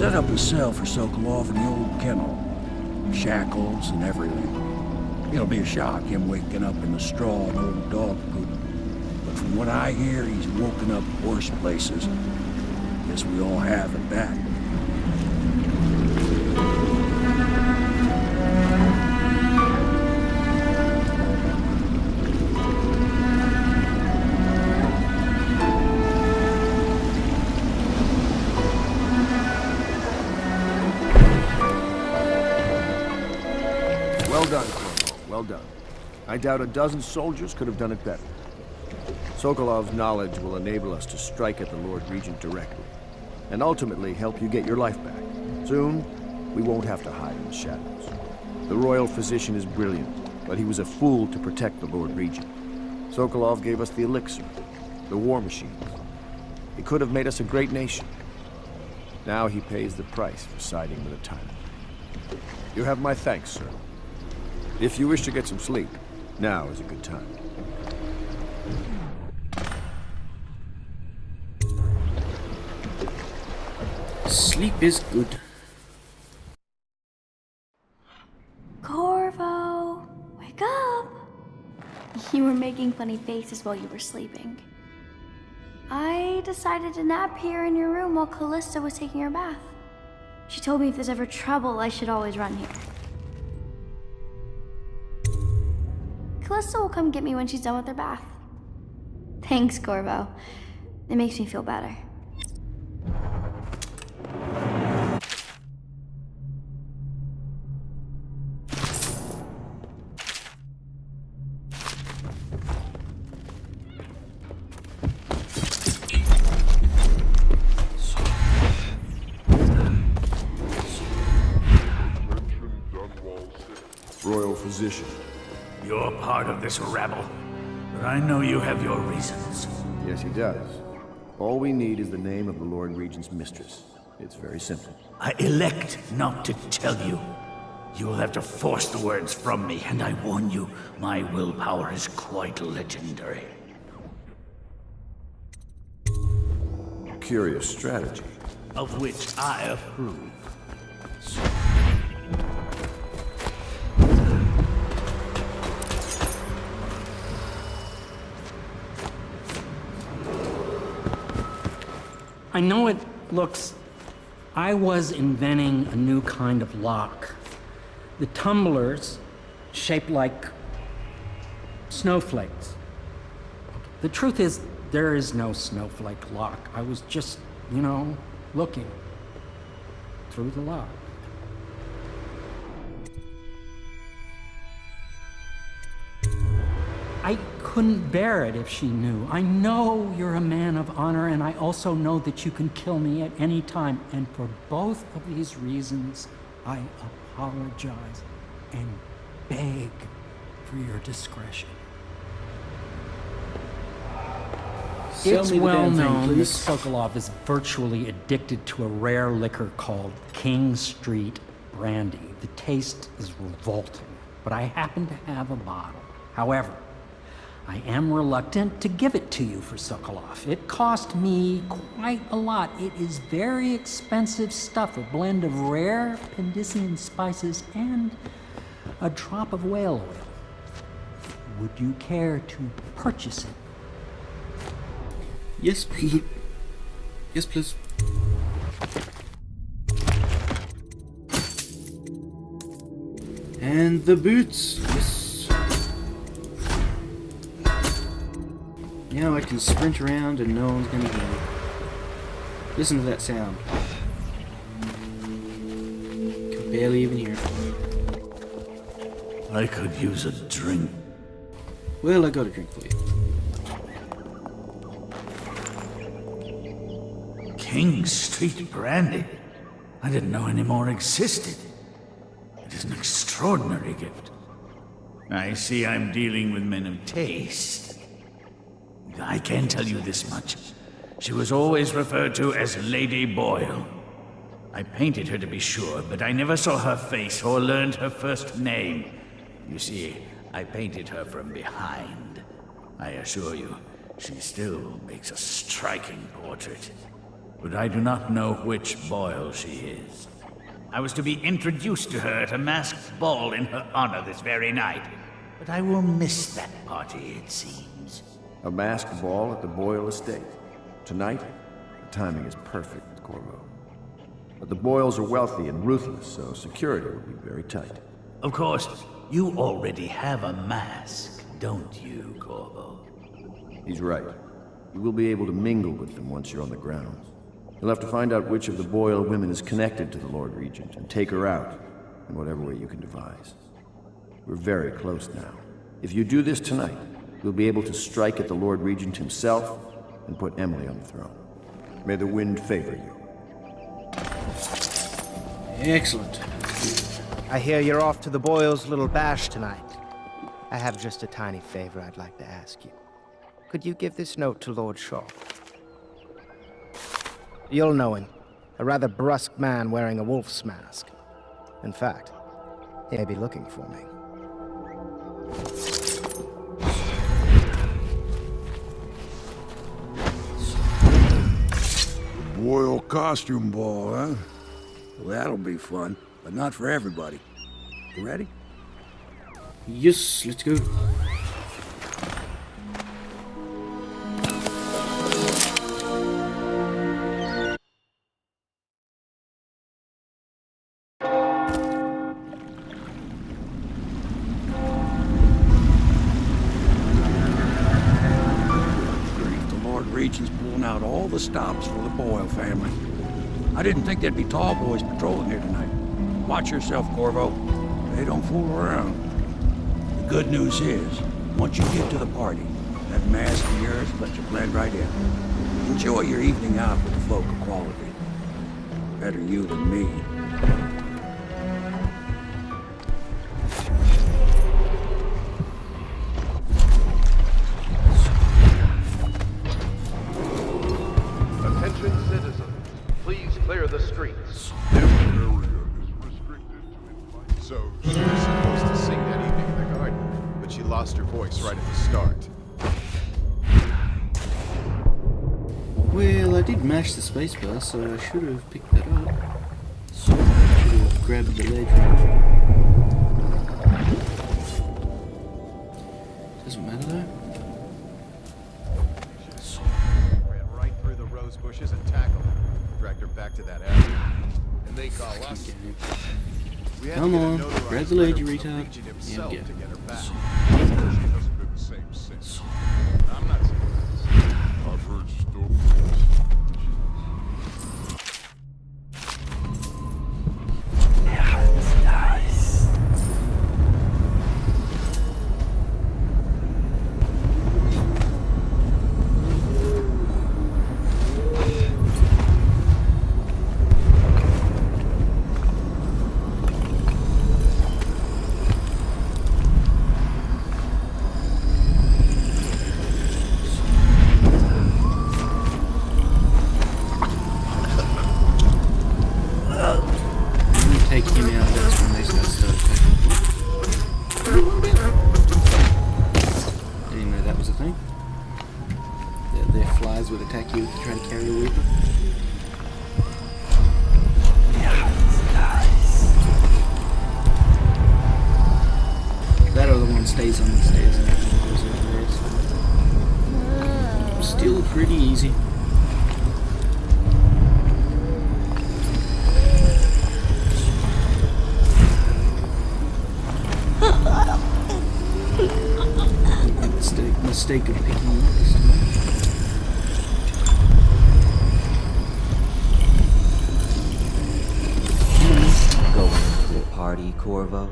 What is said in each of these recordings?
set up a cell for Sokolov in the old kennel. Shackles and everything. It'll be a shock, him waking up in the straw and old dog poop. But from what I hear, he's woken up worse places. Guess we all have at that. Well done, Corvo. Well done. I doubt a dozen soldiers could have done it better. Sokolov's knowledge will enable us to strike at the Lord Regent directly, and ultimately help you get your life back. Soon, we won't have to hide in the shadows. The royal physician is brilliant, but he was a fool to protect the Lord Regent. Sokolov gave us the elixir, the war machines. He could have made us a great nation. Now he pays the price for siding with a tyrant. You have my thanks, sir. If you wish to get some sleep, now is a good time. Sleep is good. Corvo, wake up! You were making funny faces while you were sleeping. I decided to nap here in your room while Callista was taking her bath. She told me if there's ever trouble, I should always run here. Callista will come get me when she's done with her bath. Thanks, Corvo. It makes me feel better. Royal physician. You're part of this rabble, but I know you have your reasons. Yes, he does. All we need is the name of the Lord Regent's mistress. It's very simple. I elect not to tell you. You will have to force the words from me, and I warn you, my willpower is quite legendary. Curious strategy. Of which I approve. I know it looks... I was inventing a new kind of lock. The tumblers, shaped like snowflakes. The truth is, there is no snowflake lock. I was just, looking through the lock. I couldn't bear it if she knew. I know you're a man of honor, and I also know that you can kill me at any time. And for both of these reasons, I apologize and beg for your discretion. It's well known that Sokolov is virtually addicted to a rare liquor called King Street Brandy. The taste is revolting, but I happen to have a bottle. However, I am reluctant to give it to you for Sokolov. It cost me quite a lot. It is very expensive stuff, a blend of rare Pendician spices and a drop of whale oil. Would you care to purchase it? Yes, please. Yes, please. And the boots. Yes. Now I can sprint around and no one's gonna hear me. Listen to that sound. Can barely even hear it. I could use a drink. Well, I got a drink for you. King Street Brandy? I didn't know any more existed. It is an extraordinary gift. I see I'm dealing with men of taste. I can tell you this much. She was always referred to as Lady Boyle. I painted her to be sure, but I never saw her face or learned her first name. You see, I painted her from behind. I assure you, she still makes a striking portrait. but I do not know which Boyle she is. I was to be introduced to her at a masked ball in her honor this very night, but I will miss that party, it seems. A masked ball at the Boyle estate. Tonight, the timing is perfect, Corvo. But the Boyles are wealthy and ruthless, so security will be very tight. Of course, you already have a mask, don't you, Corvo? He's right. You will be able to mingle with them once you're on the grounds. You'll have to find out which of the Boyle women is connected to the Lord Regent and take her out in whatever way you can devise. We're very close now. If you do this tonight, you'll be able to strike at the Lord Regent himself and put Emily on the throne. May the wind favor you. Excellent. I hear you're off to the Boyles' little bash tonight. I have just a tiny favor I'd like to ask you. Could you give this note to Lord Shaw? You'll know him. A rather brusque man wearing a wolf's mask. In fact, he may be looking for me. Boyle costume ball, huh? Well, that'll be fun, but not for everybody. You ready? Yes, let's go. Regent's pulling out all the stops for the Boyle family. I didn't think there'd be tall boys patrolling here tonight. Watch yourself, Corvo. They don't fool around. The good news is, once you get to the party, that mask of yours lets you blend right in. Enjoy your evening out with the folk of quality. Better you than me. Attention citizens, please clear the streets. So, she was supposed to sing that evening in the garden, but she lost her voice right at the start. Well, I did mash the spacebar, so I should have picked that up. Should have grabbed the ledge. Doesn't matter though. Ran right through the rose bushes and tackled her. Dragged her back to that avenue. And they call us. We had Come to get a on, notarized grab the ledge, letter from the retard. Regent himself Yeah, to get her back. She hasn't been the same since. I'm not surprised. I've heard stories. Take him out, that's when they start attacking. I didn't know that was a thing. Their flies would attack you if you try to carry a weapon. That other one stays on the stairs and that one goes over there. So. Still pretty easy. Mistake of picking up this time. Going to a party, Corvo?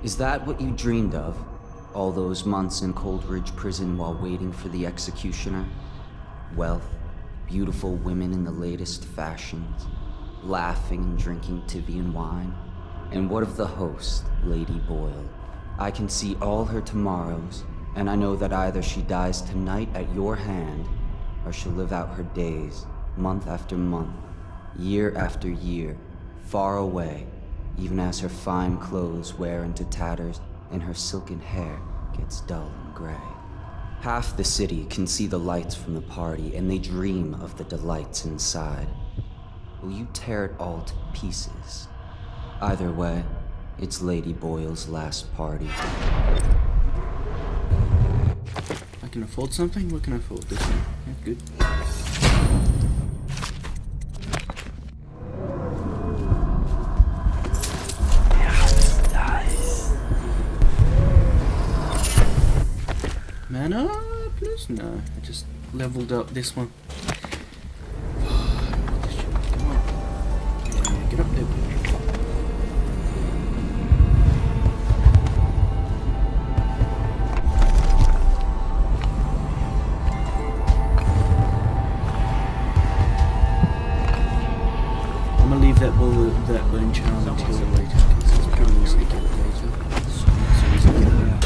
Is that what you dreamed of? All those months in Coldridge Prison while waiting for the executioner? Wealth, beautiful women in the latest fashions, laughing and drinking Tivian wine? And what of the host, Lady Boyle? I can see all her tomorrows, and I know that either she dies tonight at your hand, or she'll live out her days, month after month, year after year, far away, even as her fine clothes wear into tatters and her silken hair gets dull and gray. Half the city can see the lights from the party, and they dream of the delights inside. Will you tear it all to pieces? Either way, it's Lady Boyle's last party. I can afford something? What can I afford? This one. Yeah, good. Mana plus? No, I just leveled up this one. Come on. Yeah, get up there. I'm gonna leave that bone charm until later, because it's pretty easy to get later. So easy to get it out.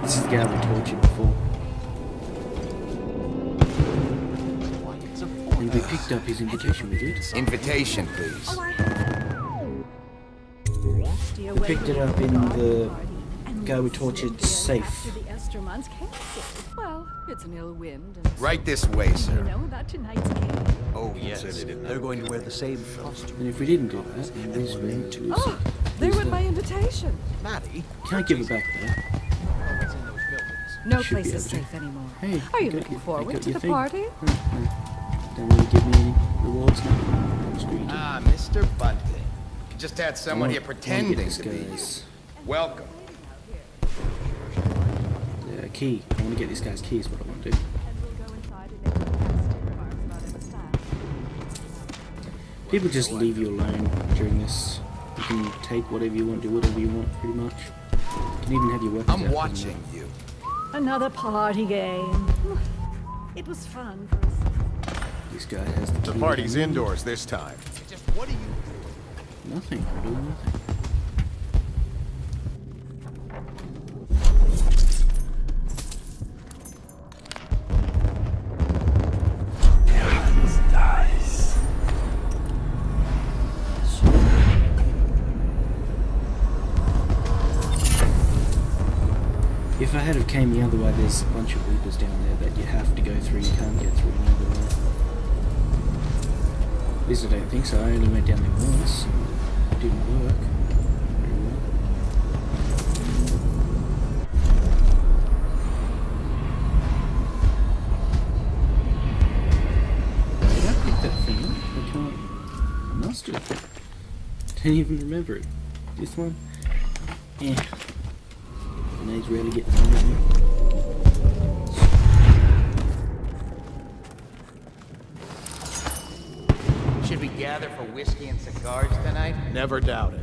This is the guy we tortured before. And we picked up his invitation, we did. Invitation, please. We picked it up in the guy we tortured safe. Well, it's an ill wind. And Right this way, sir. you know about tonight's game. Oh, yes. They're going to wear the same costume. And if we didn't do that, this went to us. Oh, there went my invitation. Maddie? Can't give it back though. No Should place be is able to. safe anymore. Hey, Are you got looking your- forward got to your the thing. party? No. Don't really give me any rewards now. Screw you. Ah, Mr. Bunting. You just had someone here I wanna get pretending this to be you. guy's, Welcome. key. I want to get this guy's key is what I want to do. People just leave you alone during this. You can take whatever you want, do whatever you want, pretty much. You can even have your weapons out. I'm watching you. Another party game. It was fun for us. This guy has the key. The party's indoors this time. Just what are you... Nothing. I'm doing nothing. If I had have came the other way, there's a bunch of reapers down there that you have to go through. You can't get through any other way. At least I don't think so. I only went down there once. It didn't work very well. Did I pick that thing up? I can't. I must have. Don't even remember it. This one? Eh. Grenades rarely get thrown at me. Should we gather for whiskey and cigars tonight? Never doubt it.